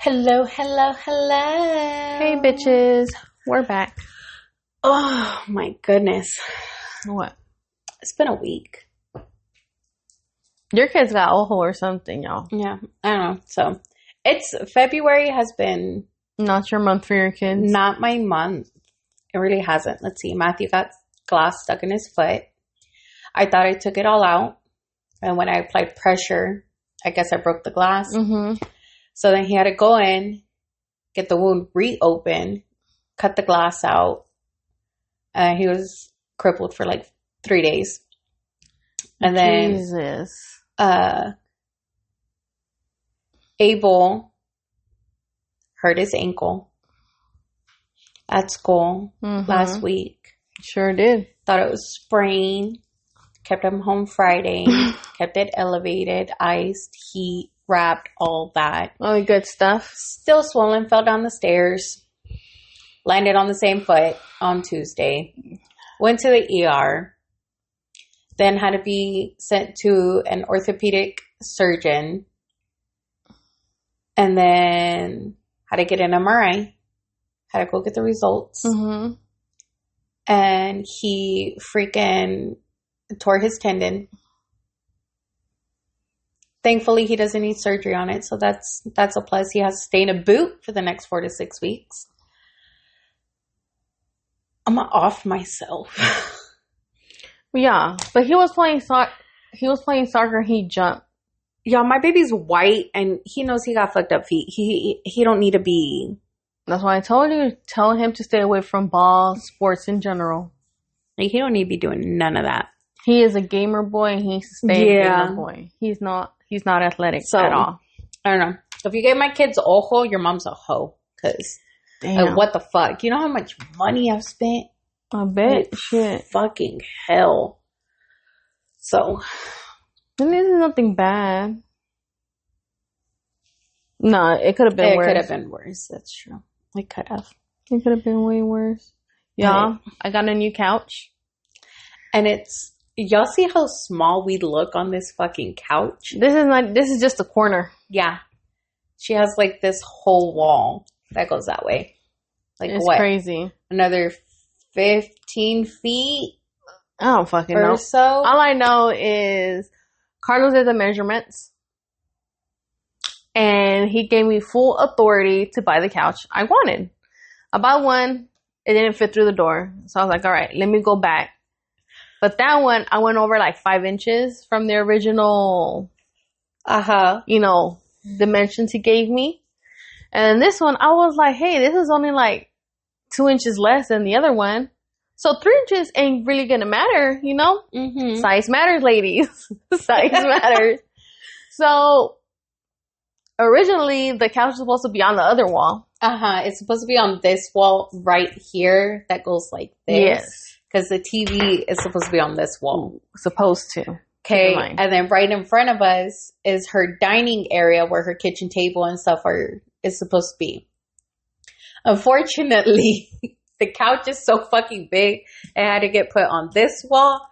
Hello, hello, Hey, hello. bitches. We're back. Oh my goodness. What? It's been a week. Your kids got ojo or something, y'all. Yeah, I don't know. So it's February has been Not your month for your kids. not my month. It really hasn't. Let's see. Matthew got glass stuck in his foot. I thought I took it all out. And when I applied pressure, I guess I broke the glass. Mm-hmm. So then he had to go in, get the wound reopened, cut the glass out. He was crippled for like 3 days. And then Jesus. Abel hurt his ankle at school last week. Sure did. Thought it was sprain. Kept him home Friday. Kept it elevated, iced, heat, wrapped, all that. Only good stuff. Still swollen, fell down the stairs. Landed on the same foot on Tuesday. Went to the ER. Then had to be sent to an orthopedic surgeon. And then had to get an MRI. Had to go get the results. Mm-hmm. And he freaking tore his tendon. Thankfully, he doesn't need surgery on it. So that's a plus. He has to stay in a boot for the next 4 to 6 weeks. I'm off myself. Yeah, but he was playing soccer. He jumped. Yeah, my baby's white and he knows he got fucked up feet. He don't need to be. That's why I told you. Tell him to stay away from ball sports in general. Like, he don't need to be doing none of that. He is a gamer boy, and he needs to stay a gamer boy. He's not athletic at all. I don't know. If you gave my kids ojo, your mom's a hoe. Because what the fuck? You know how much money I've spent? I bet. Shit. Fucking hell. So. And this is nothing bad. No, it could have been worse. It could have been worse. That's true. It could have. It could have been way worse. Yeah, I got a new couch. And y'all see how small we look on this fucking couch? This is just a corner. Yeah. She has like this whole wall that goes that way. Like, it's what? Crazy. Another 15 feet? I don't fucking know. Or so? All I know is Carlos did the measurements. And he gave me full authority to buy the couch I wanted. I bought one. It didn't fit through the door. So I was like, all right, let me go back. But that one, I went over like 5 inches from the original, dimensions he gave me. And this one, I was like, hey, this is only like 2 inches less than the other one. So 3 inches ain't really going to matter, you know? Mm-hmm. Size matters, ladies. Size matters. So originally, the couch was supposed to be on the other wall. It's supposed to be on this wall right here that goes like this. Yes. Because the TV is supposed to be on this wall. Supposed to. Okay. And then right in front of us is her dining area where her kitchen table and stuff is supposed to be. Unfortunately, the couch is so fucking big, it had to get put on this wall.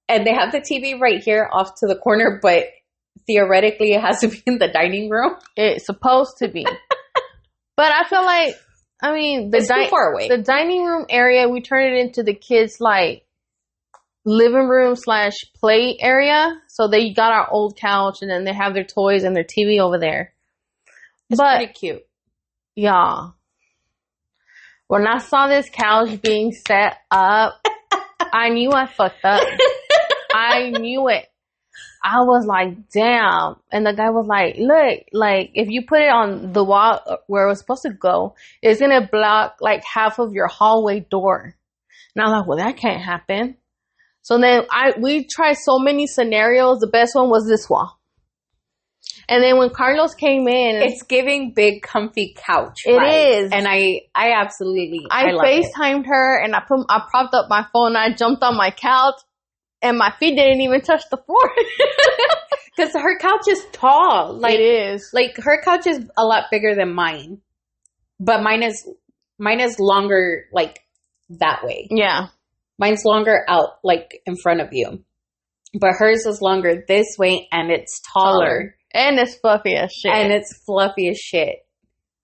And they have the TV right here off to the corner, but theoretically it has to be in the dining room. It's supposed to be. But I feel like, it's too far away. The dining room area, we turn it into the kids' like living room / play area. So they got our old couch, and then they have their toys and their TV over there. It's pretty cute. Yeah. When I saw this couch being set up, I knew I fucked up. I knew it. I was like, damn. And the guy was like, look, like, if you put it on the wall where it was supposed to go, it's going to block like half of your hallway door. And I was like, well, that can't happen. So then we tried so many scenarios. The best one was this wall. And then when Carlos came in, it's giving big, comfy couch. It is. And I absolutely, I FaceTimed her, and I propped up my phone, and I jumped on my couch. And my feet didn't even touch the floor. Because her couch is tall. Like, it is. Like, her couch is a lot bigger than mine. But mine is longer, like, that way. Yeah. Mine's longer out, like, in front of you. But hers is longer this way, and it's taller. And it's fluffy as shit. And it's fluffy as shit.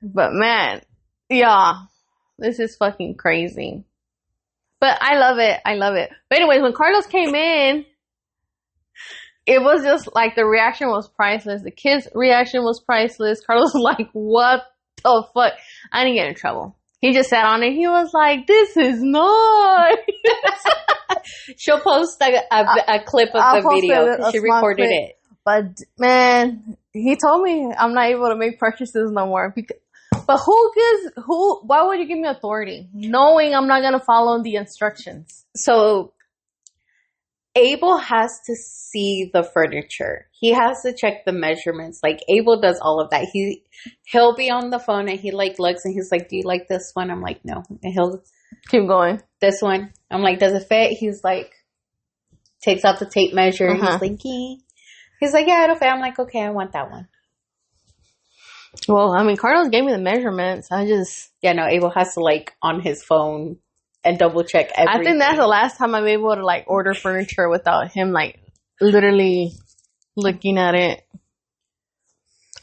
But man, yeah, this is fucking crazy. But I love it. I love it. But anyways, when Carlos came in, it was just like the reaction was priceless. The kids' reaction was priceless. Carlos was like, what the fuck? I didn't get in trouble. He just sat on it. He was like, this is nice. She'll post a clip of the video. She recorded it. But man, he told me I'm not able to make purchases no more. But why would you give me authority? Knowing I'm not going to follow the instructions. So Abel has to see the furniture. He has to check the measurements. Like Abel does all of that. He'll be on the phone and he like looks and he's like, do you like this one? I'm like, no. And he'll keep going. This one. I'm like, does it fit? He's like, takes out the tape measure. He's like, he's like, yeah, it'll fit. I'm like, okay, I want that one. Well, I mean, Carlos gave me the measurements. Yeah, no, Abel has to like on his phone and double check everything. I think that's the last time I'm able to like order furniture without him like literally looking at it.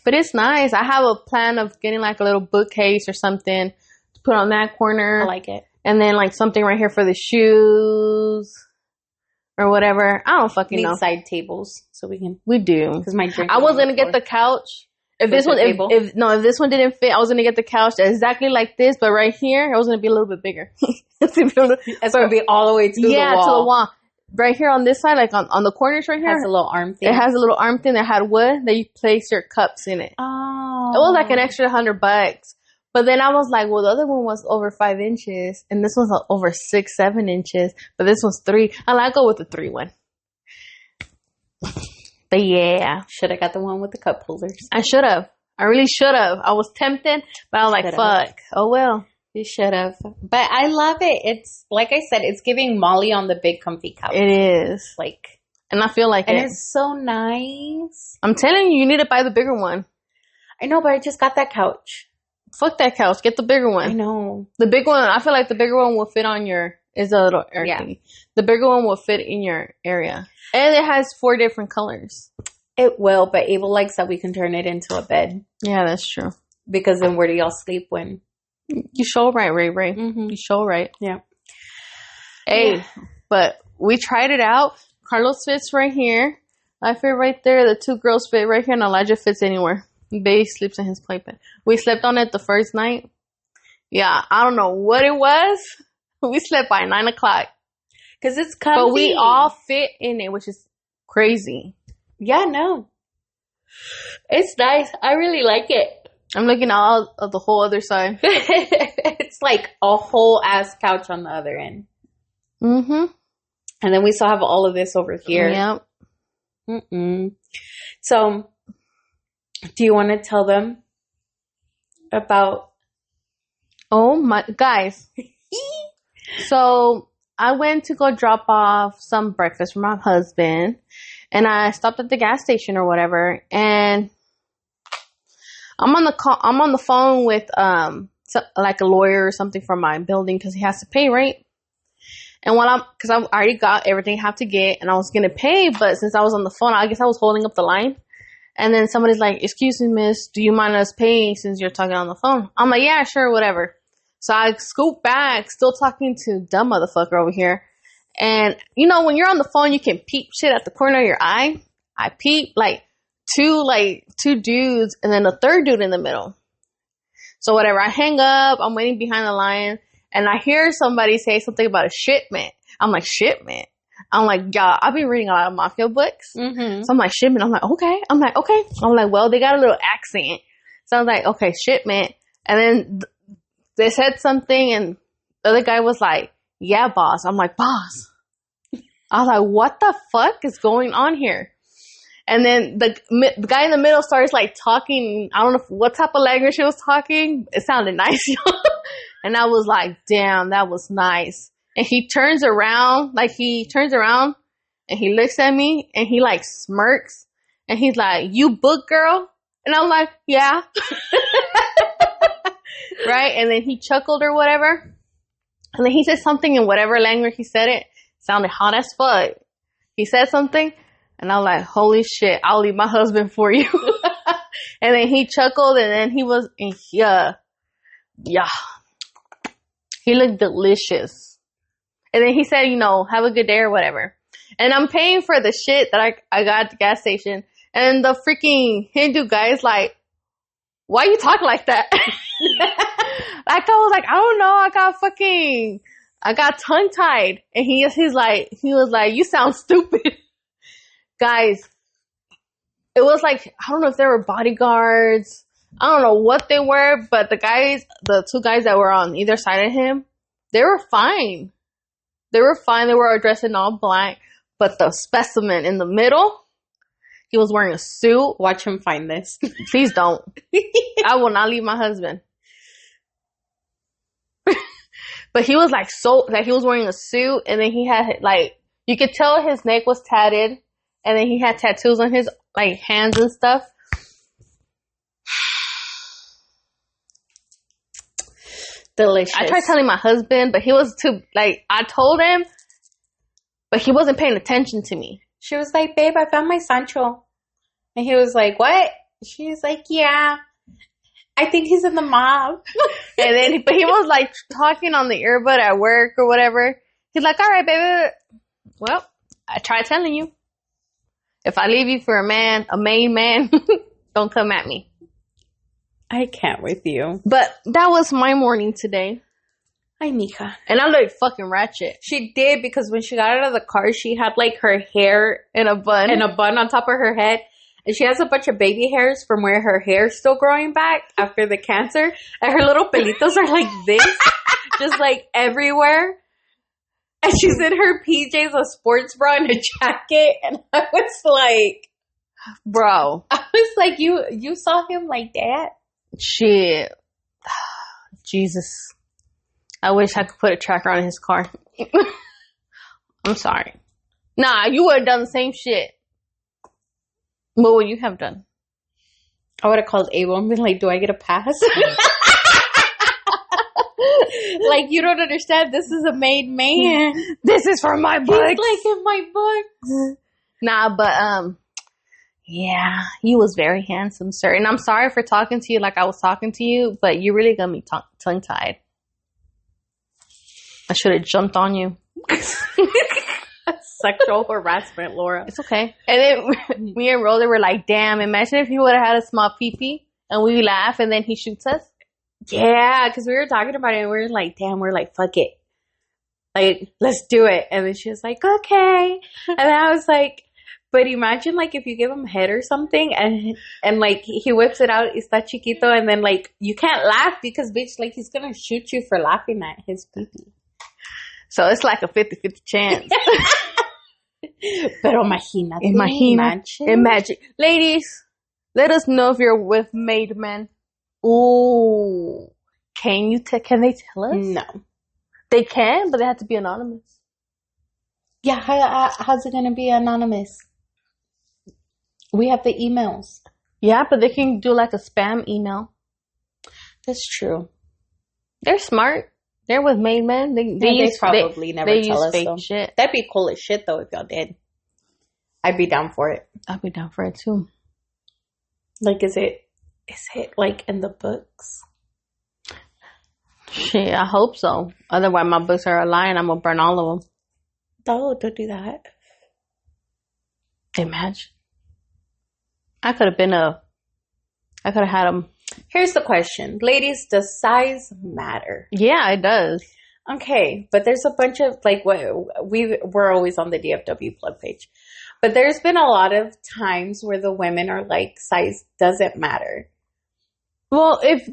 But it's nice. I have a plan of getting like a little bookcase or something to put on that corner. I like it. And then like something right here for the shoes or whatever. I don't fucking know. Side tables so we can. We do. Because my drink. I was gonna get the couch. If this one didn't fit, I was gonna get the couch exactly like this, but right here, it was gonna be a little bit bigger. It's gonna be all the way to the wall. Yeah, to the wall. Right here on this side, like on the corners right here. It has a little arm thing. It has a little arm thing that had wood that you place your cups in it. Oh. It was like an extra $100. But then I was like, well, the other one was over 5 inches, and this one's over 6-7 inches, but this one's 3. I'll go with the 3 one. But yeah. Should have got the one with the cup holders. I should have. I really should have. I was tempted, but I was like, fuck. Oh, well. You should have. But I love it. It's, like I said, it's giving Molly on the big comfy couch. It is. Like. And I feel like and it's so nice. I'm telling you, you need to buy the bigger one. I know, but I just got that couch. Fuck that couch. Get the bigger one. I know. The big one, I feel like the bigger one will fit on is a little area. Yeah. The bigger one will fit in your area. And it has 4 different colors. It will, but Abel likes that we can turn it into a bed. Yeah, that's true. Because then where do y'all sleep when? You show right, Ray Ray. Mm-hmm. You show right. Yeah. Hey, but we tried it out. Carlos fits right here. I fit right there. The 2 girls fit right here. And Elijah fits anywhere. Babe sleeps in his playpen. We slept on it the first night. Yeah, I don't know what it was. We slept by 9 o'clock. Because it's comfy. But we all fit in it, which is crazy. Yeah, no. It's nice. I really like it. I'm looking out of the whole other side. It's like a whole ass couch on the other end. Mm-hmm. And then we still have all of this over here. Yep. Mm-mm. So, do you want to tell them about... Oh, my... Guys. So, I went to go drop off some breakfast for my husband. And I stopped at the gas station or whatever. And I'm on the phone with like a lawyer or something from my building because he has to pay, right? And because I already got everything I have to get and I was gonna pay, but since I was on the phone, I guess I was holding up the line. And then somebody's like, "Excuse me, miss, do you mind us paying since you're talking on the phone?" I'm like, "Yeah, sure, whatever." So I scoop back, still talking to dumb motherfucker over here. And you know, when you're on the phone, you can peep shit at the corner of your eye. I peep like two dudes and then a third dude in the middle. So whatever, I hang up, I'm waiting behind the line, and I hear somebody say something about a shipment. I'm like, shipment? I'm like, y'all, I've been reading a lot of mafia books. Mm-hmm. So I'm like, shipment. I'm like, okay. I'm like, well, they got a little accent. So I was like, okay, shipment. And then they said something, and the other guy was like, yeah, boss. I'm like, boss. I was like, what the fuck is going on here? And then the guy in the middle starts like talking. I don't know what type of language he was talking. It sounded nice. And I was like, damn, that was nice. And he turns around and he looks at me and he like smirks and he's like, "You book girl?" And I'm like, "Yeah." Right? And then he chuckled or whatever. And then he said something in whatever language he said it. Sounded hot as fuck. He said something. And I'm like, holy shit, I'll leave my husband for you. And then he chuckled, and then he was, yeah. He looked delicious. And then he said, have a good day or whatever. And I'm paying for the shit that I got at the gas station. And the freaking Hindu guy is like, why you talk like that? Like, I was like, I don't know. I got tongue tied. And he was like, you sound stupid. Guys, it was like, I don't know if they were bodyguards. I don't know what they were, but the two guys that were on either side of him, they were fine. They were dressed in all black, but the specimen in the middle, he was wearing a suit. Watch him find this. Please don't. I will not leave my husband. But he was he was wearing a suit, and then he had you could tell his neck was tatted, and then he had tattoos on his hands and stuff. Delicious. I tried telling my husband, but he was too, I told him, but he wasn't paying attention to me. She was like, babe, I found my Sancho. And he was like, what? She's like, yeah, I think he's in the mob. And then, but he was talking on the earbud at work or whatever. He's like, all right, baby. Well, I tried telling you. If I leave you for a made man, don't come at me. I can't with you. But that was my morning today. Ay, mija. And I looked fucking ratchet. She did, because when she got out of the car, she had her hair in a bun on top of her head. And she has a bunch of baby hairs from where her hair's still growing back after the cancer. And her little pelitos are like this. Just everywhere. And she's in her PJs, a sports bra and a jacket. And I was like, bro. I was like, you saw him like that? Shit. Jesus. I wish I could put a tracker on his car. I'm sorry. Nah, you would have done the same shit. What would you have done? I would have called Abel and been like, do I get a pass? You don't understand. This is a made man. This is for my books. He's in my books. Nah, but, yeah, he was very handsome, sir. And I'm sorry for talking to you like I was talking to you, but you really got me tongue-tied. I should have jumped on you. Sexual harassment, Laura. It's okay. And then me and Rosa were like, damn, imagine if he would have had a small pee-pee and we laugh and then he shoots us. Yeah, because we were talking about it and we were like, damn, we're like, fuck it. Let's do it. And then she was like, okay. And then I was like, but imagine if you give him head or something and he whips it out, está chiquito, and then you can't laugh because bitch, he's gonna shoot you for laughing at his pee-pee. So it's like a 50-50 chance. Pero imagínate. Imagine. Ladies, let us know if you're with made men. Ooh. Can they tell us? No. They can, but they have to be anonymous. Yeah, how's it gonna be anonymous? We have the emails. Yeah, but they can do a spam email. That's true. They're smart. They're with made men. They probably never tell us fake though. Shit. That'd be cool as shit though if y'all did. I'd be down for it. I'd be down for it too. Is it in the books? Shit, I hope so. Otherwise, my books are a lie and I'm gonna burn all of them. No, don't do that. Imagine. I could have had them. Here's the question. Ladies, does size matter? Yeah, it does. Okay, but there's a bunch of, we're always on the DFW plug page. But there's been a lot of times where the women are like, size doesn't matter. Well, if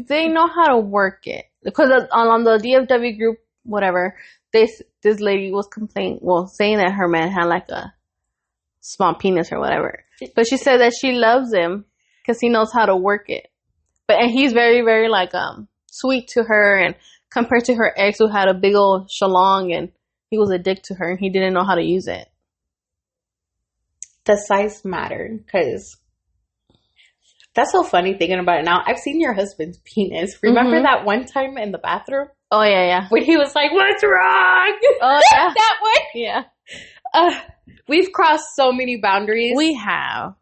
they know how to work it. Because on the DFW group, whatever, this lady was saying that her man had a small penis or whatever. But she said that she loves him because he knows how to work it. And he's very, very sweet to her, and compared to her ex who had a big old shalong and he was a dick to her and he didn't know how to use it. The size mattered because that's so funny thinking about it now. I've seen your husband's penis. Remember that one time in the bathroom? Oh, yeah. When he was like, what's wrong? Oh, yeah. That one? Yeah. We've crossed so many boundaries. We have.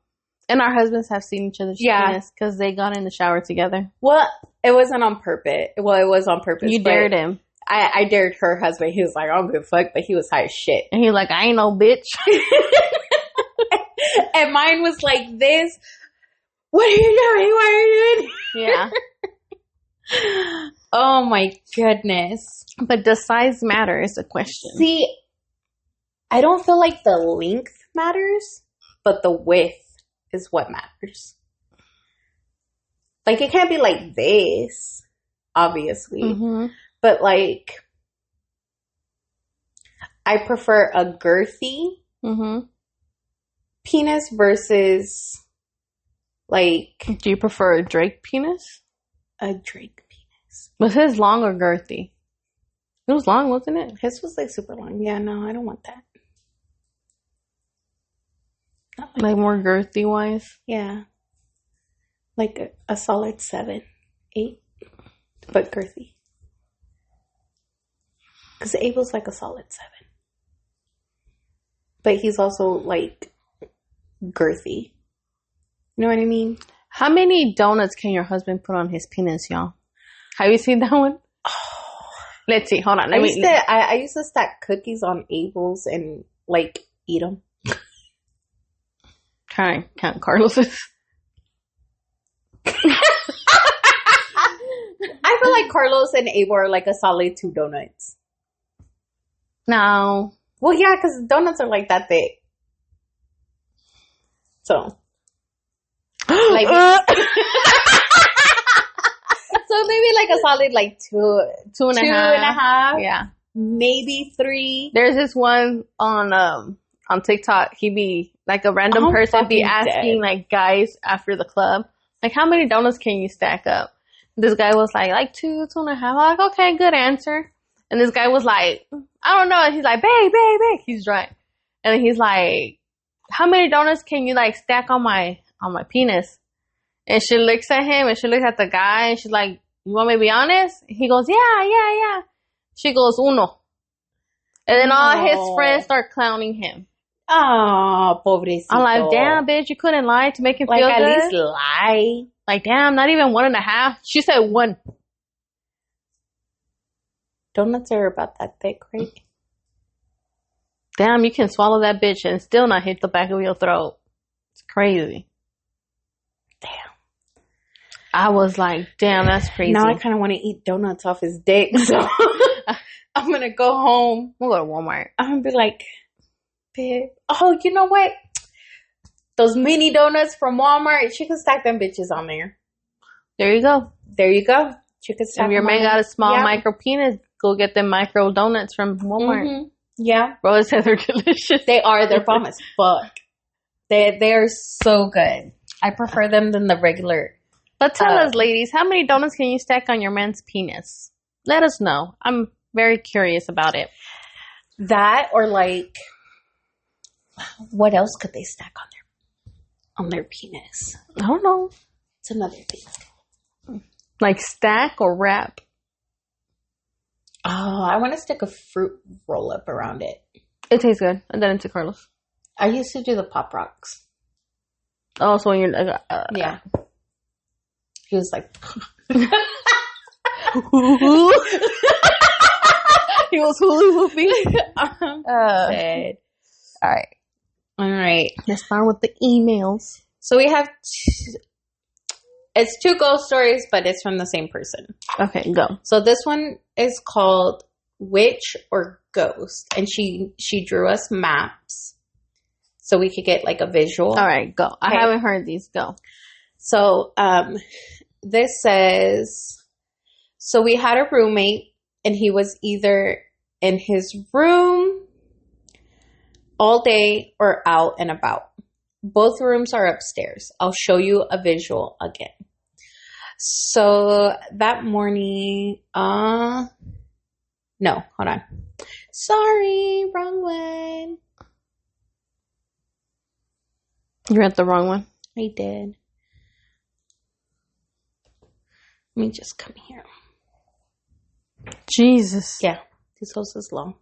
And our husbands have seen each other's Yeah. penis because they got in the shower together. Well, it wasn't on purpose. Well, it was on purpose. You dared him. I dared her husband. He was like, I don't give a fuck, but he was high as shit. And he's like, I ain't no bitch. And mine was like this. What are you doing? What are you doing? Yeah. Oh my goodness. But does size matter is the question. See, I don't feel like the length matters, but the width is what matters. Like, it can't be like this, obviously. Mm-hmm. But, like, I prefer a girthy penis versus, like... Do you prefer a Drake penis? A Drake penis. Was his long or girthy? It was long, wasn't it? His was, like, super long. Yeah, no, I don't want that. Like more girthy wise? Yeah. Like a solid 7, 8, but girthy. Because Abel's like a solid 7. But he's also like girthy. You know what I mean? How many donuts can your husband put on his penis, y'all? Have you seen that one? Oh. Let's see. Hold on. I used to stack cookies on Abel's and like eat them. Trying to count Carlos's. I feel like Carlos and Abel are like a solid 2 donuts. No. Well, yeah, because donuts are like that thick. So. Like, so maybe like a solid like 2.5. Yeah. Maybe 3. There's this one on TikTok. He be like a random person be asking like guys after the club, like, how many donuts can you stack up? This guy was like 2, 2.5. I'm like, okay, good answer. And this guy was like, I don't know. And he's like, babe. He's drunk. And then he's like, how many donuts can you like stack on my penis? And she looks at him and she looks at the guy and she's like, you want me to be honest? He goes, yeah. She goes, 1. And then all his friends start clowning him. Oh, pobrecito. I'm like, damn, bitch, you couldn't lie to make him feel good? Like, at least lie. Like, damn, not even 1.5. She said 1. Donuts are about that thick, right? Damn, you can swallow that bitch and still not hit the back of your throat. It's crazy. Damn. I was like, damn, that's crazy. Now I kind of want to eat donuts off his dick, so I'm going to go home. We'll go to Walmart. I'm going to be like, babe, oh, you know what? Those mini donuts from Walmart, she can stack them bitches on there. There you go. She can stack if your them man on got there. a small micro penis, go get them micro donuts from Walmart. Mm-hmm. Yeah. Bro said they're delicious. They are. They're bomb as fuck. They're so good. I prefer them than the regular. But tell us, ladies, how many donuts can you stack on your man's penis? Let us know. I'm very curious about it. That or like, what else could they stack on their penis? I don't know. It's another thing. Like stack or wrap? Oh, I want to stick a fruit roll up around it. It tastes good. And then into Carlos. I used to do the Pop Rocks. Oh, so when you're yeah. He was like, he was hula hooping. Sad. All right. Let's start with the emails. So we have it's 2 ghost stories, but it's from the same person. Okay, go. So this one is called Witch or Ghost, and she drew us maps so we could get like a visual. All right, go. Okay. I haven't heard these. Go. So this says, so we had a roommate and he was either in his room all day or out and about. Both rooms are upstairs. I'll show you a visual again. So that morning, no, hold on. Sorry, wrong one. You read the wrong one. I did. Let me just come here. Jesus. Yeah, this house is long.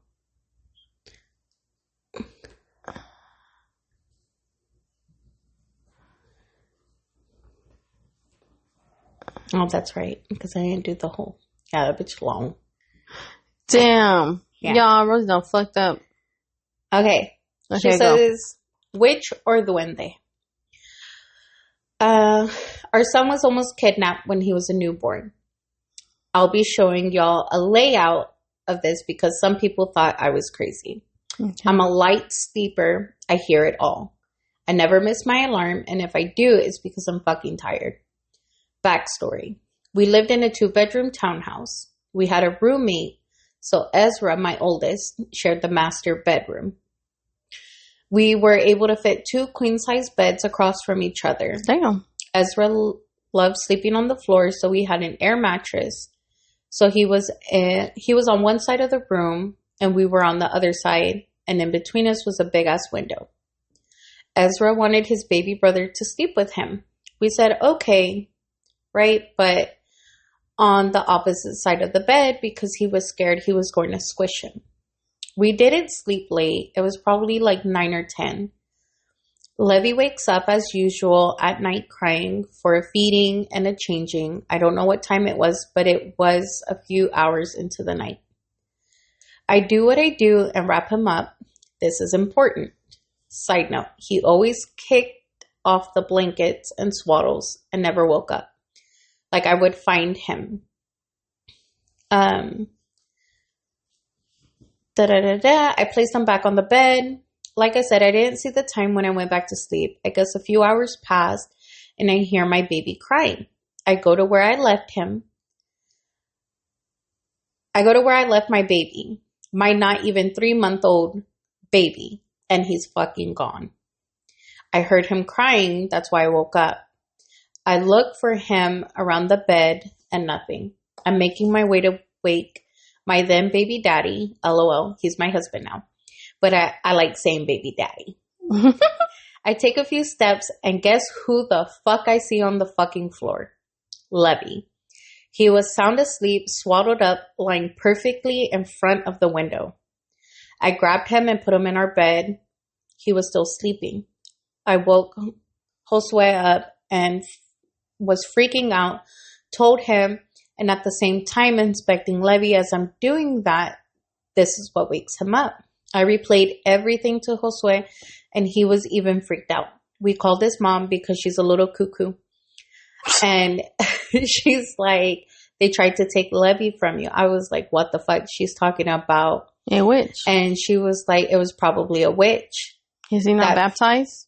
Oh, that's right. Because I didn't do the whole. Yeah, that bitch long. Damn. Yeah. Y'all, Rose done fucked up. Okay. She says, witch or duende? Our son was almost kidnapped when he was a newborn. I'll be showing y'all a layout of this because some people thought I was crazy. Okay. I'm a light sleeper. I hear it all. I never miss my alarm, and if I do, it's because I'm fucking tired. Backstory. We lived in a 2-bedroom townhouse. We had a roommate, so Ezra, my oldest, shared the master bedroom. We were able to fit 2 queen-size beds across from each other. Damn. Ezra loved sleeping on the floor, so we had an air mattress. So he was on one side of the room, and we were on the other side, and in between us was a big-ass window. Ezra wanted his baby brother to sleep with him. We said, okay, right? But on the opposite side of the bed because he was scared he was going to squish him. We didn't sleep late. It was probably like 9 or 10. Levy wakes up as usual at night crying for a feeding and a changing. I don't know what time it was, but it was a few hours into the night. I do what I do and wrap him up. This is important. Side note, he always kicked off the blankets and swaddles and never woke up. Like I would find him. I placed him back on the bed. Like I said, I didn't see the time when I went back to sleep. I guess a few hours passed and I hear my baby crying. I go to where I left him. I go to where I left my baby, my not even 3-month-old baby, and he's fucking gone. I heard him crying. That's why I woke up. I look for him around the bed and nothing. I'm making my way to wake my then baby daddy. LOL. He's my husband now. But I like saying baby daddy. I take a few steps and guess who the fuck I see on the fucking floor? Levy. He was sound asleep, swaddled up, lying perfectly in front of the window. I grabbed him and put him in our bed. He was still sleeping. I woke Josue up and was freaking out, told him, and at the same time inspecting Levy as I'm doing that, this is what wakes him up. I replayed everything to Josue, and he was even freaked out. We called his mom because she's a little cuckoo. And she's like, they tried to take Levy from you. I was like, what the fuck? She's talking about a witch. And she was like, it was probably a witch. Is he not baptized?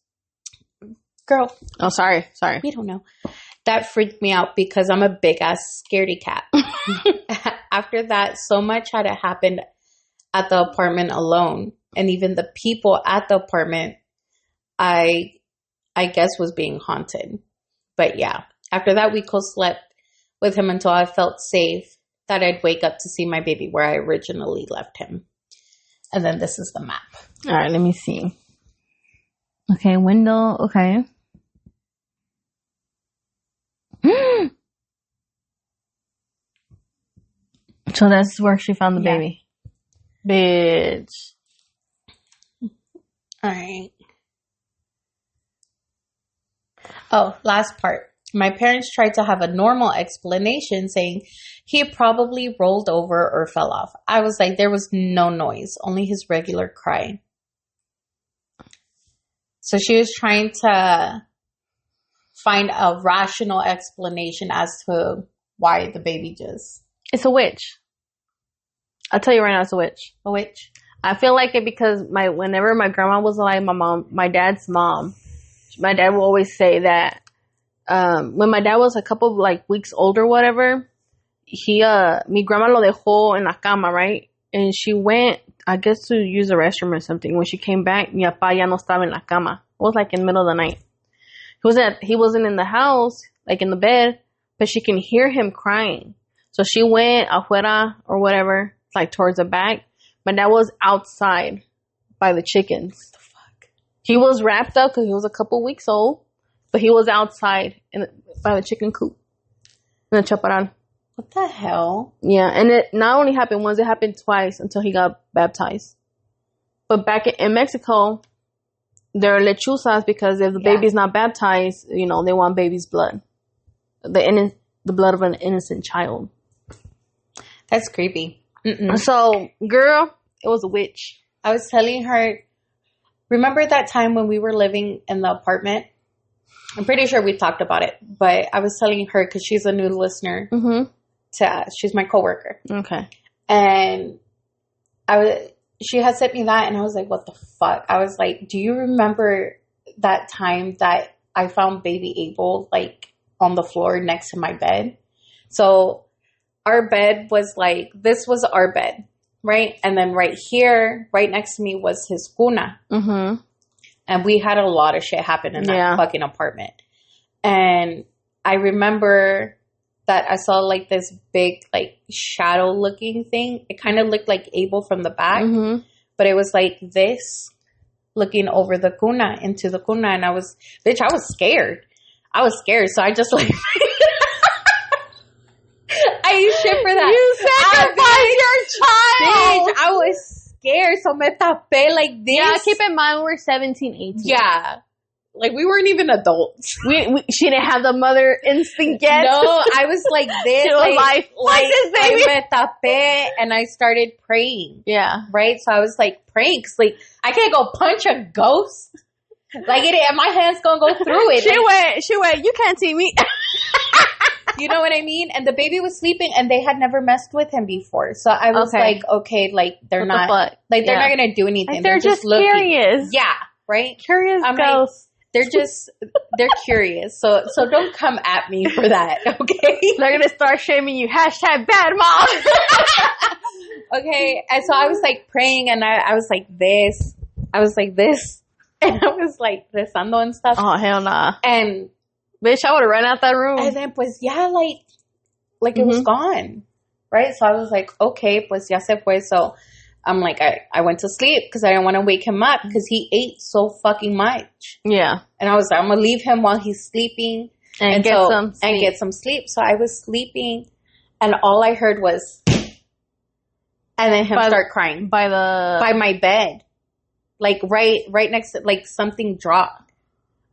Girl. Oh, sorry. We don't know. That freaked me out because I'm a big-ass scaredy cat. After that, so much had happened at the apartment alone. And even the people at the apartment, I guess, was being haunted. But yeah, after that, we co-slept with him until I felt safe that I'd wake up to see my baby where I originally left him. And then this is the map. All right, let me see. Okay, window. Okay. So that's where she found the baby. Bitch. All right. Oh, last part. My parents tried to have a normal explanation saying he probably rolled over or fell off. I was like, there was no noise, only his regular cry. So she was trying to find a rational explanation as to why the baby just... It's a witch. I'll tell you right now, it's a witch. A witch? I feel like it because whenever my grandma was alive, my dad's mom, my dad will always say that when my dad was a couple of weeks older, whatever, mi grandma lo dejó en la cama, right? And she went, I guess, to use the restroom or something. When she came back, mi papá ya no estaba en la cama. It was in the middle of the night. He wasn't in the house, in the bed, but she can hear him crying. So she went afuera or whatever, towards the back. My dad was outside by the chickens. What the fuck? He was wrapped up because he was a couple weeks old, but he was outside by the chicken coop in the chaparral. What the hell? Yeah, and it not only happened once, it happened twice until he got baptized. But back in Mexico, there are lechuzas because if the baby's not baptized, they want baby's blood. And the blood of an innocent child. That's creepy. Mm-mm. So, girl, it was a witch. I was telling her, remember that time when we were living in the apartment? I'm pretty sure we talked about it, but I was telling her because she's a new listener. She's my coworker. Okay. And she had sent me that, and I was like, what the fuck? I was like, do you remember that time that I found baby Abel, like, on the floor next to my bed? So our bed was like, this was our bed, right? And then right here, right next to me was his cuna. And we had a lot of shit happen in that fucking apartment. And I remember that I saw like this big, like, shadow looking thing. It kind of looked like Abel from the back, but it was like this looking over the cuna, into the cuna. And I was scared. So I just like, I ate shit for that. You sacrificed your child. Bitch, I was scared. So me tapé like this. Yeah, keep in mind we're 17, 18. Yeah. Like, we weren't even adults. She didn't have the mother instinct yet. No, I was like this. She was like this, baby. Me tapé, and I started praying. Yeah. Right? So I was like praying. Cause like, I can't go punch a ghost. Like, and my hand's gonna go through it. She went, you can't see me. You know what I mean? And the baby was sleeping, and they had never messed with him before. So I was like, okay, like, they're not not gonna do anything. Like, they're just curious. Yeah. Right? Curious ghosts. They're curious. So don't come at me for that, okay? They're going to start shaming you. # bad mom. Okay. And so I was like praying, and I was like this. I was like this. And I was like rezando and stuff. Oh, hell nah. And bitch, I would have run out that room. And then pues yeah, like it was gone. Right? So I was like, okay, pues ya se fue. So I'm like, I went to sleep because I didn't want to wake him up because he ate so fucking much. Yeah. And I was like, I'm going to leave him while he's sleeping and get some sleep. So I was sleeping, and all I heard was, and then him start crying. By my bed. Like right next to, like, something dropped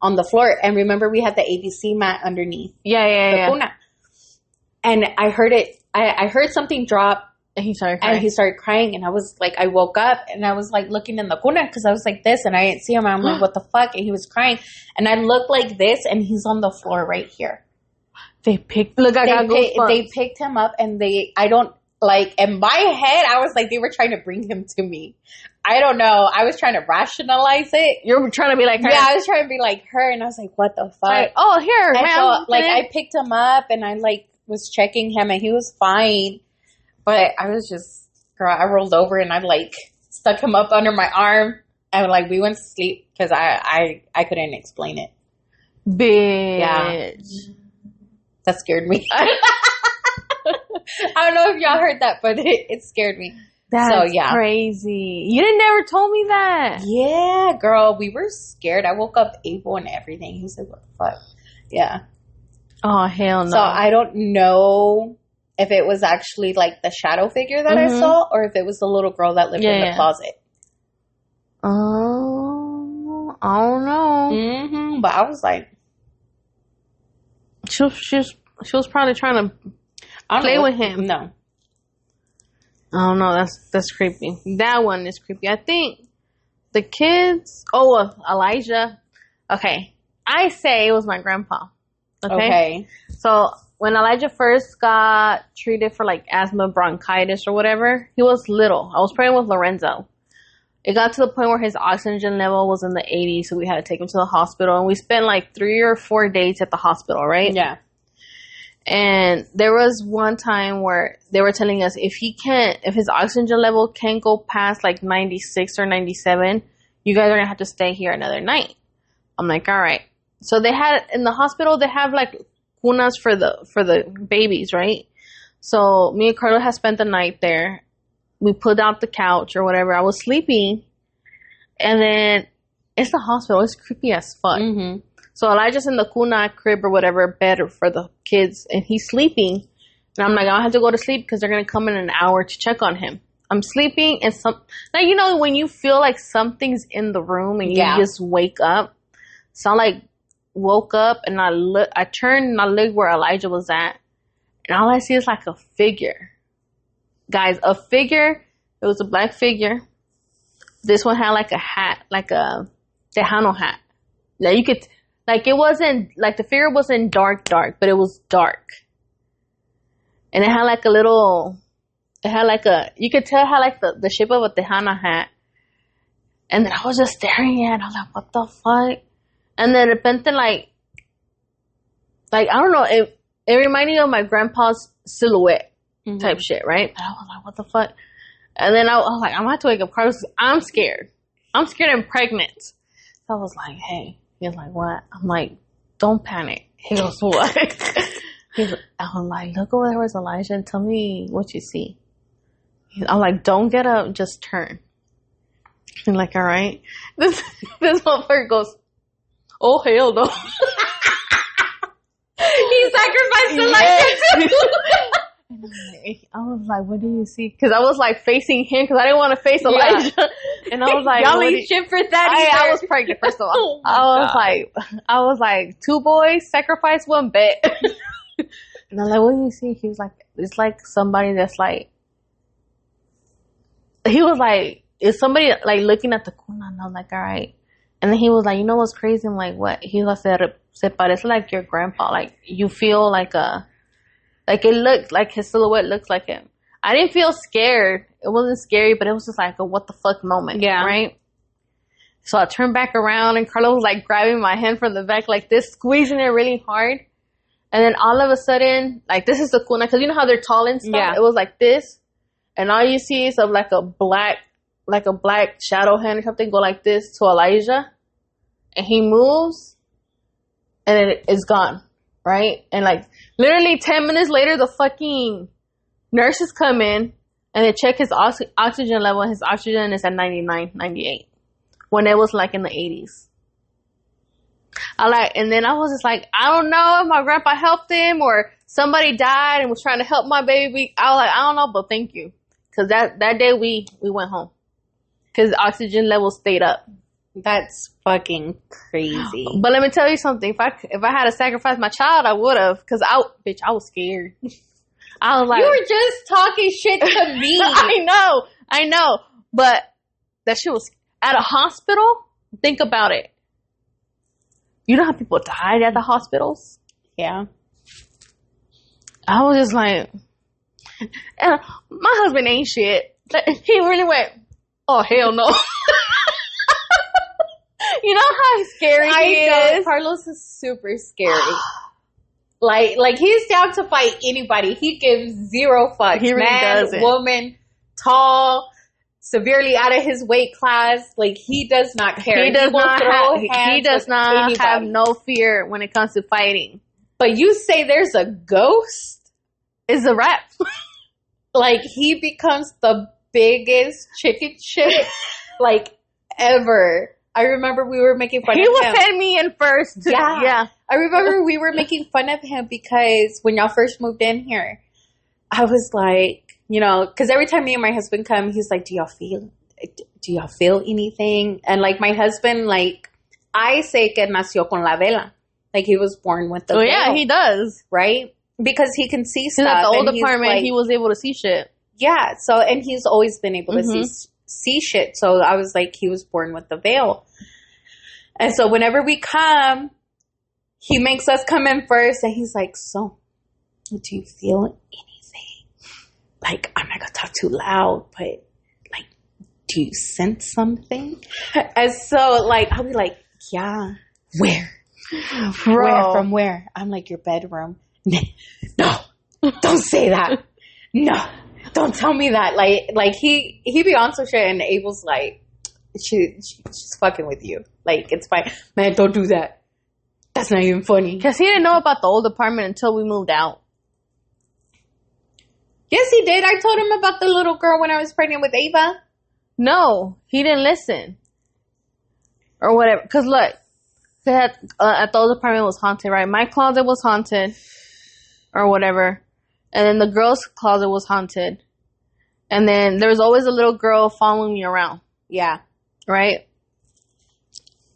on the floor. And remember, we had the ABC mat underneath. The cuna. And I heard it. I heard something drop. And he started crying. And I was like, I woke up, and I was like looking in the cuna because I was like this, and I didn't see him. I'm like, what the fuck? And he was crying. And I looked like this, and he's on the floor right here. They picked him up, and in my head, I was like, they were trying to bring him to me. I don't know. I was trying to rationalize it. You were trying to be like her. Yeah, I was trying to be like her, and I was like, what the fuck? Like, oh, here, and ma'am. So, like, I picked him up, and I like was checking him, and he was fine. But I was just, girl, I rolled over, and I like stuck him up under my arm, and like we went to sleep because I couldn't explain it. Bitch. Yeah. That scared me. I don't know if y'all heard that, but it scared me. That's crazy. You didn't never told me that. Yeah, girl, we were scared. I woke up Abel and everything. He was like, what the fuck? Yeah. Oh, hell no. So I don't know if it was actually like the shadow figure that I saw, or if it was the little girl that lived in the closet. Oh, I don't know. But I was like, she was probably trying to play with him. No, I don't know. That's creepy. That one is creepy. I think the kids. Oh, Elijah. Okay, I say it was my grandpa. Okay. So when Elijah first got treated for like asthma, bronchitis, or whatever, he was little. I was praying with Lorenzo. It got to the point where his oxygen level was in the 80s, so we had to take him to the hospital. And we spent like 3 or 4 days at the hospital, right? Yeah. And there was one time where they were telling us if his oxygen level can't go past like 96 or 97, you guys are going to have to stay here another night. I'm like, all right. So they had, in the hospital, they have like cunas for the babies, right? So me and Carla had spent the night there. We pulled out the couch or whatever. I was sleeping, and then it's the hospital. It's creepy as fuck. So Elijah's in the cuna crib or whatever bed for the kids, and he's sleeping. And I'm like, I have to go to sleep because they're gonna come in an hour to check on him. I'm sleeping, and now you know when you feel like something's in the room and you just wake up. So I like woke up and I turned and I looked where Elijah was at, And all I see is like a figure. Guys, a figure. It was a black figure. This one had like a hat, like a Tejano hat. Now you could, like, it wasn't, like, the figure wasn't dark, but it was dark. And it had like a little, it had like a, you could tell it had like the shape of a Tejana hat. And then I was just staring at it. I was like, what the fuck? And then de repente, like, I don't know, it reminded me of my grandpa's silhouette type shit, right? And I was like, what the fuck? And then I was like, I'm gonna have to wake up Carlos. I'm scared. I'm scared and pregnant. So I was like, hey. He was like, what? I'm like, don't panic. He goes, what? I'm like, look over there with Elijah and tell me what you see. I'm like, don't get up, just turn. I'm like, all right. This motherfucker goes, oh, hell no. He sacrificed Elijah too. I was like, what do you see? Because I was like facing him because I didn't want to face Elijah. And I was like, y'all ain't shit for that. I was pregnant, first of all. I was like, 2 boys, sacrifice 1 bet. And I'm like, what do you see? He was like, it's like somebody that's like, he was like, is somebody like looking at the corner? And I was like, all right. And then he was like, you know what's crazy? I'm like, what? He was like, se parece like your grandpa. Like, you feel like it looked like his silhouette looks like him. I didn't feel scared. It wasn't scary, but it was just like a what the fuck moment. Yeah. Right? So I turned back around and Carlos was like grabbing my hand from the back like this, squeezing it really hard. And then all of a sudden, like, this is the cuna, because you know how they're tall and stuff? Yeah. It was like this. And all you see is like a black shadow hand or something go like this to Elijah. And he moves. And it's gone. Right? And like, literally 10 minutes later, the fucking nurses come in and they check his oxygen level. His oxygen is at 99, 98. When it was like in the 80s. And then I was just like, I don't know if my grandpa helped him or somebody died and was trying to help my baby. I was like, I don't know, but thank you. Cause that day we went home. Cause the oxygen level stayed up. That's fucking crazy. But let me tell you something. If I had to sacrifice my child, I would have. Cause I was scared. I was like, you were just talking shit to me. I know. But that shit was at a hospital. Think about it. You know how people died at the hospitals? Yeah. I was just like, my husband ain't shit. He really went, oh, hell no. You know how scary he is? Carlos is super scary. like he's down to fight anybody. He gives 0 fucks. He really doesn't. Woman, tall, severely out of his weight class. Like, he does not care. He does not have no fear when it comes to fighting. But you say there's a ghost? It's a wrap. Like, he becomes the biggest chicken shit like ever. I remember we were making fun of him. He was sending me in first. Yeah. I remember we were making fun of him because when y'all first moved in here, I was like, you know, because every time me and my husband come, he's like, do y'all feel anything? And like my husband, like, I say que nació con la vela. Like, he was born with the veil. Yeah, he does. Right? Because he can see stuff. At the old apartment, like, he was able to see shit. Yeah. So, and he's always been able to see shit. So I was like, he was born with the veil. And so whenever we come, he makes us come in first. And he's like, so, do you feel anything? Like, I'm not going to talk too loud, but like, do you sense something? And so, like, I'll be like, yeah. Where? Bro. Where? From where? I'm like, your bedroom. No, don't say that. No, don't tell me that. Like he be on some shit, and Abel's like, she's fucking with you. Like, it's fine, man. Don't do that. That's not even funny. Because he didn't know about the old apartment until we moved out. Yes, he did. I told him about the little girl when I was pregnant with Ava. No, he didn't listen. Or whatever. Because look, at the old apartment was haunted, right? My closet was haunted. Or whatever. And then the girl's closet was haunted. And then there was always a little girl following me around. Yeah. Right?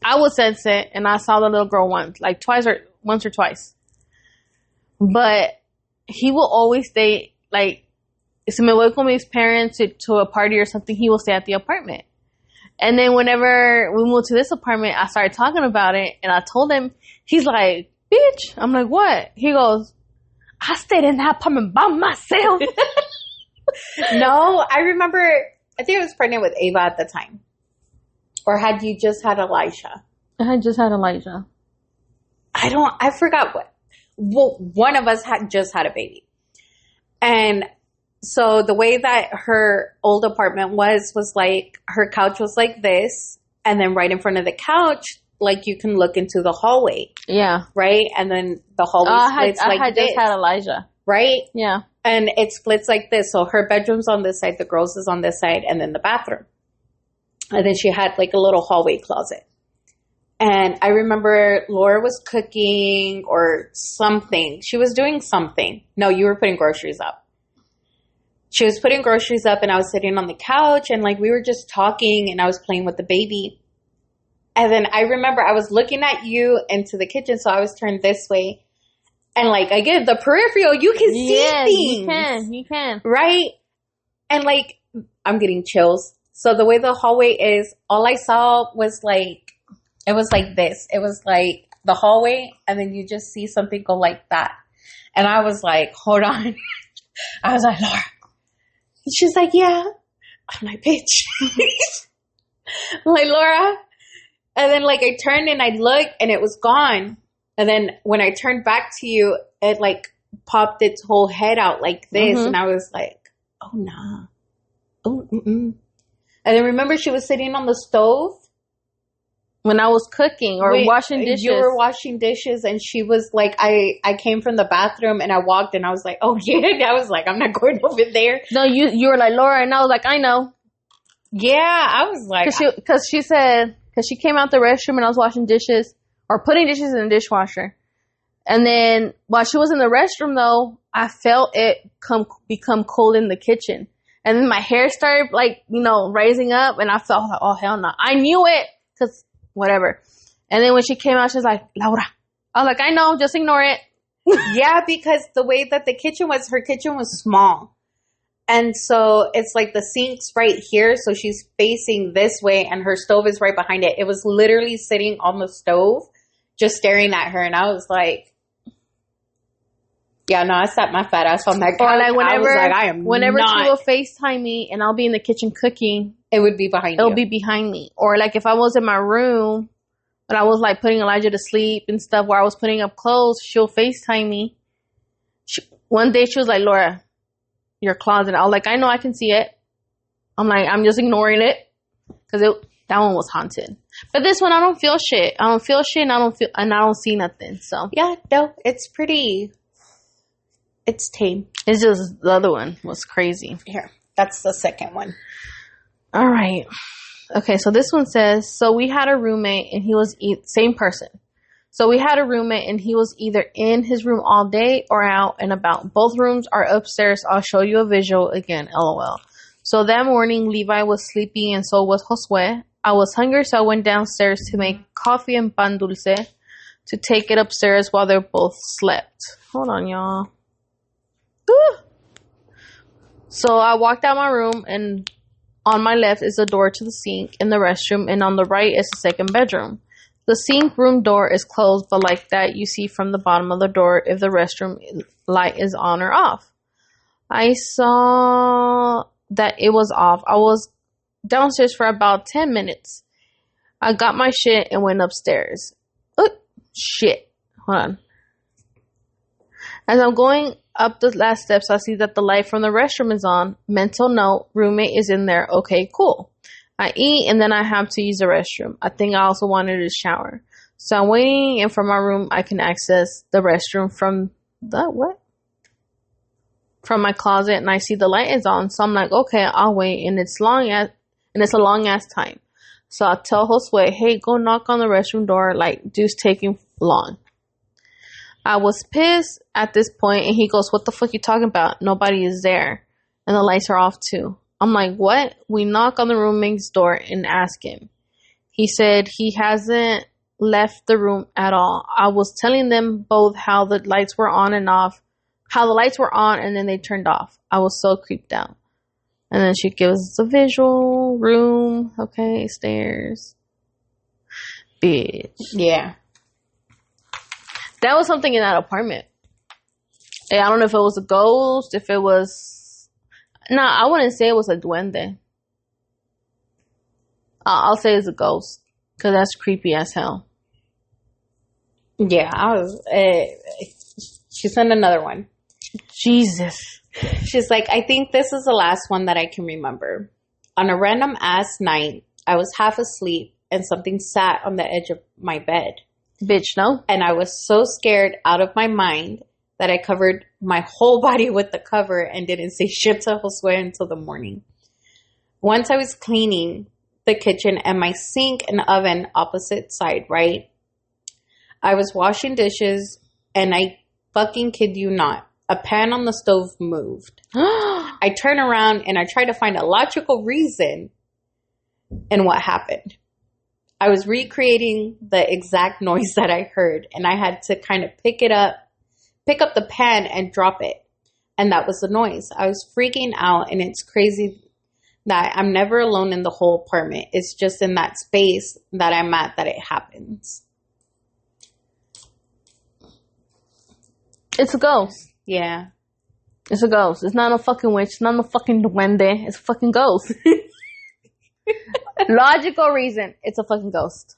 I would sense it, and I saw the little girl once or twice. But he will always stay, like, si me voy con mis parents to a party or something, he will stay at the apartment. And then whenever we moved to this apartment, I started talking about it, and I told him, he's like, bitch. I'm like, what? He goes, I stayed in that apartment by myself. No, I remember, I think I was pregnant with Ava at the time. Or had you just had Elijah? I had just had Elijah. I forgot what. Well, one of us had just had a baby. And so the way that her old apartment was like, her couch was like this. And then right in front of the couch, like you can look into the hallway. Yeah. Right? And then the hallway splits like this. I had just had Elijah. Right? Yeah. And it splits like this. So her bedroom's on this side, the girls' is on this side, and then the bathroom. And then she had like a little hallway closet. And I remember Laura was cooking or something. She was doing something. No, you were putting groceries up. She was putting groceries up, and I was sitting on the couch, and like we were just talking, and I was playing with the baby. And then I remember I was looking at you into the kitchen, so I was turned this way. And like, again, the peripheral, you can see things. You can. Right? And like, I'm getting chills. So the way the hallway is, all I saw was like, it was like this. It was like the hallway, and then you just see something go like that. And I was like, hold on. I was like, Laura. And she's like, yeah. I'm like, bitch. I'm like, Laura. And then like I turned and I looked, and it was gone. And then when I turned back to you, it like popped its whole head out like this. Mm-hmm. And I was like, oh, nah. Oh, mm-mm. And then remember she was sitting on the stove? When I was cooking or washing dishes. You were washing dishes, and she was like, I came from the bathroom, and I walked, and I was like, oh, yeah. I was like, I'm not going over there. No, you were like, Laura, and I was like, I know. Yeah, I was like. Because she said, because she came out the restroom, and I was washing dishes. Or putting dishes in the dishwasher. And then while she was in the restroom, though, I felt it become cold in the kitchen. And then my hair started, like, raising up. And I felt like, oh, hell no. I knew it. Because whatever. And then when she came out, she was like, Laura. I was like, I know. Just ignore it. Yeah, because the way that her kitchen was small. And so it's like the sink's right here. So she's facing this way, and her stove is right behind it. It was literally sitting on the stove, just staring at her. And I was like, yeah, no, I sat my fat ass on that couch. Or like whenever she will FaceTime me and I'll be in the kitchen cooking, it would be behind you. It'll be behind me. Or like if I was in my room and I was like putting Elijah to sleep and stuff, where I was putting up clothes, she'll FaceTime me. One day she was like, Laura, your closet. I was like, I know, I can see it. I'm like, I'm just ignoring it. Because that one was haunted. But this one, I don't feel shit. I don't feel shit, and I don't see nothing. So yeah, no, it's tame. It's just the other one was crazy. Here, that's the second one. All right. Okay, so this one says, so we had a roommate, and he was same person. So we had a roommate, and he was either in his room all day or out and about. Both rooms are upstairs. I'll show you a visual again. LOL. So that morning, Levi was sleeping, and so was Josue. I was hungry, so I went downstairs to make coffee and pan dulce to take it upstairs while they both slept. Hold on, y'all. So I walked out my room, and on my left is the door to the sink in the restroom, and on the right is the second bedroom. The sink room door is closed, but like that you see from the bottom of the door if the restroom light is on or off. I saw that it was off. I was downstairs for about 10 minutes. I got my shit and went upstairs. Oh, shit. Hold on. As I'm going up the last steps, I see that the light from the restroom is on. Mental note, roommate is in there. Okay, cool. I eat, and then I have to use the restroom. I think I also wanted to shower. So I'm waiting, and from my room, I can access the restroom from from my closet, and I see the light is on. So I'm like, okay, I'll wait, and it's a long ass time. So I tell Josue, hey, go knock on the restroom door. Like, dude's taking long. I was pissed at this point, and he goes, what the fuck you talking about? Nobody is there, and the lights are off too. I'm like, what? We knock on the roommate's door and ask him. He said he hasn't left the room at all. I was telling them both how the lights were on and off how the lights were on and then they turned off. I was so creeped out. And then she gives us a visual, room, okay, stairs. Bitch. Yeah. That was something in that apartment. I don't know if it was a ghost, if it was... No, I wouldn't say it was a duende. I'll say it's a ghost. Because that's creepy as hell. Yeah, I was... she sent another one. Jesus. She's like, I think this is the last one that I can remember. On a random ass night, I was half asleep and something sat on the edge of my bed. Bitch, no. And I was so scared out of my mind that I covered my whole body with the cover and didn't say shit to Josue until the morning. Once I was cleaning the kitchen and my sink and oven opposite side, right? I was washing dishes and I fucking kid you not, a pan on the stove moved. I turn around and I try to find a logical reason in what happened. I was recreating the exact noise that I heard and I had to kind of pick up the pan and drop it. And that was the noise. I was freaking out, and it's crazy that I'm never alone in the whole apartment. It's just in that space that I'm at that it happens. It's a ghost. Yeah. It's a ghost. It's not a fucking witch. It's not a fucking duende. It's a fucking ghost. Logical reason. It's a fucking ghost.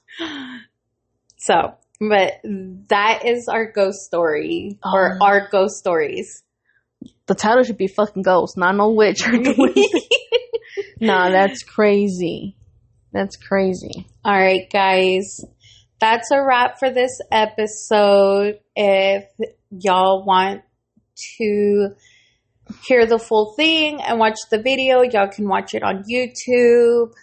So, but that is our ghost story. Or our ghost stories. The title should be fucking ghost, not no witch or duende. Nah, that's crazy. That's crazy. All right, guys. That's a wrap for this episode. If y'all want to hear the full thing and watch the video, y'all can watch it on YouTube.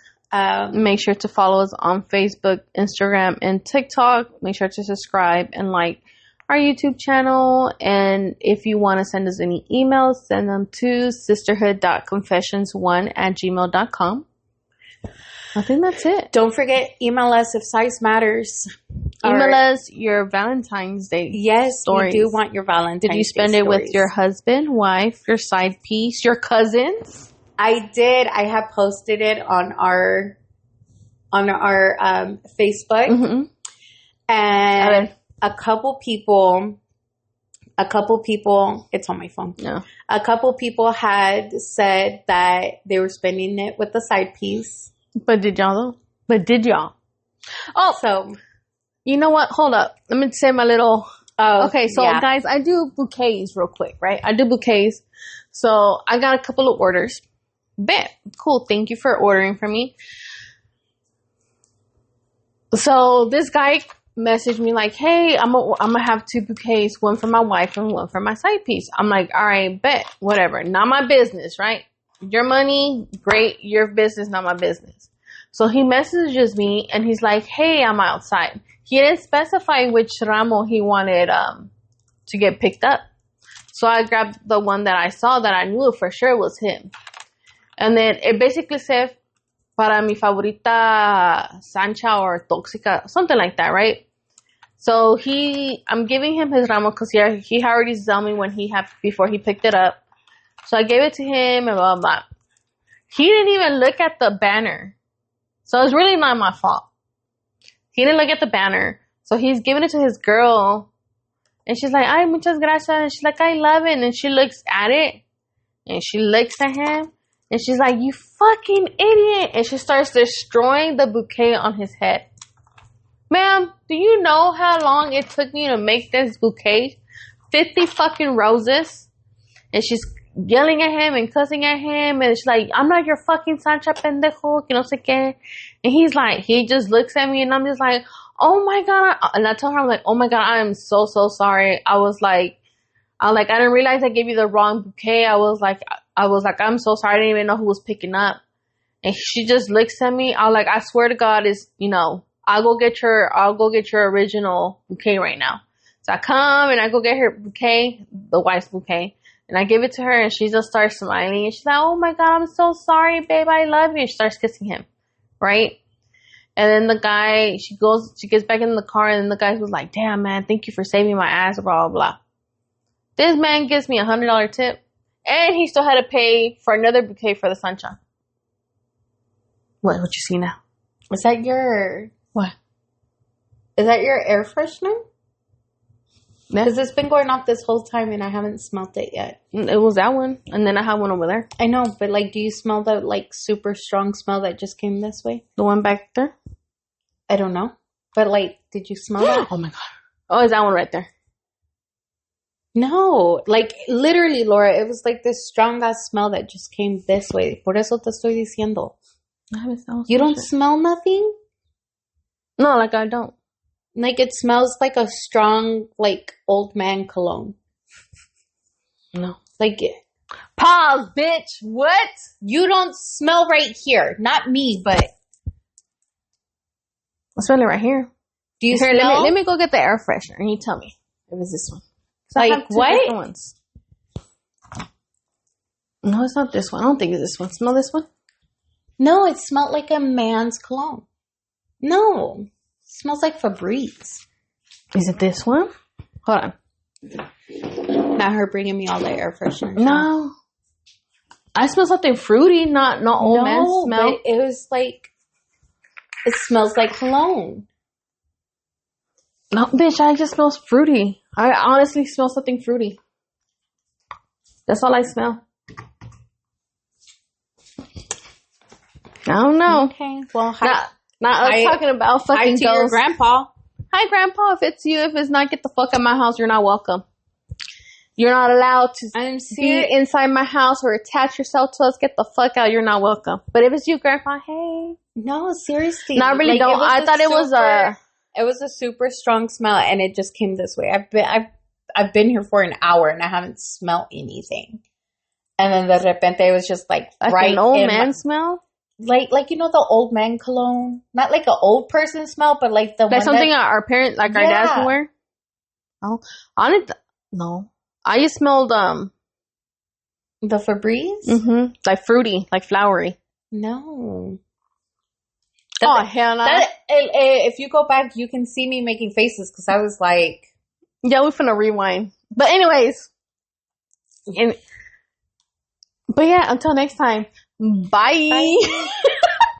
Make sure to follow us on Facebook, Instagram, and TikTok. Make sure to subscribe and like our YouTube channel. And if you want to send us any emails, send them to sisterhood.confessions1@gmail.com. I think that's it. Don't forget, email us if size matters. Email us your Valentine's Day stories. We do want your Valentine's Day Did you spend it with your husband, wife, your side piece, your cousins? I did. I have posted it on our Facebook. Mm-hmm. And a couple people, it's on my phone. No. A couple people had said that they were spending it with the side piece. But did y'all though? Oh, so you know what? Hold up. Let me say my little. Okay, so yeah. guys, I do bouquets real quick, right? I do bouquets. So I got a couple of orders. Bet. Cool. Thank you for ordering for me. So this guy messaged me like, hey, I'm gonna have 2 bouquets, one for my wife and one for my side piece. I'm like, all right, bet. Whatever. Not my business, right? Your money, great. Your business, not my business. So he messages me and he's like, hey, I'm outside. He didn't specify which ramo he wanted to get picked up. So I grabbed the one that I saw that I knew for sure was him. And then it basically said, para mi favorita Sancha or Tóxica, something like that, right? So I'm giving him his ramo because he already told me before he picked it up. So I gave it to him and blah, blah, blah. He didn't even look at the banner. So it's really not my fault. He didn't look at the banner. So he's giving it to his girl. And she's like, ay, muchas gracias. And she's like, I love it. And she looks at it. And she looks at him. And she's like, you fucking idiot. And she starts destroying the bouquet on his head. Ma'am, do you know how long it took me to make this bouquet? 50 fucking roses. And she's yelling at him and cussing at him. And she's like, I'm not your fucking Sancha pendejo, que no sé qué. And he just looks at me and I'm just like, oh my God. And I told her, I'm like, oh my God, I am so, so sorry. I didn't realize I gave you the wrong bouquet. I was like, I'm so sorry. I didn't even know who was picking up. And she just looks at me. I swear to God, I'll go get your original bouquet right now. So I come and I go get her bouquet, the wife's bouquet. And I give it to her and she just starts smiling. And she's like, oh my God, I'm so sorry, babe. I love you. And she starts kissing him. Right? And then the guy, she gets back in the car and the guy was like, damn, man, thank you for saving my ass, blah, blah, blah. This man gives me $100 tip, and he still had to pay for another bouquet for the sunshine. What you see now? Is that your... What? Is that your air freshener? Yeah. Because it's been going off this whole time and I haven't smelled it yet. It was that one, and then I have one over there. I know, but like, do you smell the like super strong smell that just came this way? The one back there? I don't know. But like, did you smell that? Oh my God. Oh, is that one right there? No, like literally, Laura, it was like this strong ass smell that just came this way. Por eso te estoy diciendo. You don't smell nothing? No, like I don't. Like it smells like a strong, like old man cologne. No. Like pause, bitch. What? You don't smell right here. Not me, but I smell it right here. Do you here, smell? Let me go get the air freshener and you tell me if it's this one. Like what? Ones. No, it's not this one. I don't think it's this one. Smell this one? No, it smelled like a man's cologne. No. It smells like Febreze. Is it this one? Hold on. Not her bringing me all the air fresheners. No. I smell something fruity, not old man smell. But it was like, it smells like cologne. No, bitch, I just smells fruity. I honestly smell something fruity. That's all I smell. I don't know. Okay. Well, hi. Not us talking about fucking to your grandpa. Hi, Grandpa. If it's you, if it's not, get the fuck out of my house. You're not welcome. You're not allowed to be inside my house or attach yourself to us. Get the fuck out. You're not welcome. But if it's you, Grandpa, hey. No, seriously. Not really. Don't. I thought it was a. It was a super strong smell, and it just came this way. I've been here for an hour, and I haven't smelled anything. And then de repente, it was just like right an old man smell. Like you know the old man cologne, not like an old person smell, but like the like one something our parents, like our dads would wear. Oh, no. I just smelled the Febreze. Mm-hmm. Like fruity, like flowery. No. Oh hell no! If you go back, you can see me making faces because I was like, "Yeah, we're finna rewind." But anyways, but yeah, until next time, bye.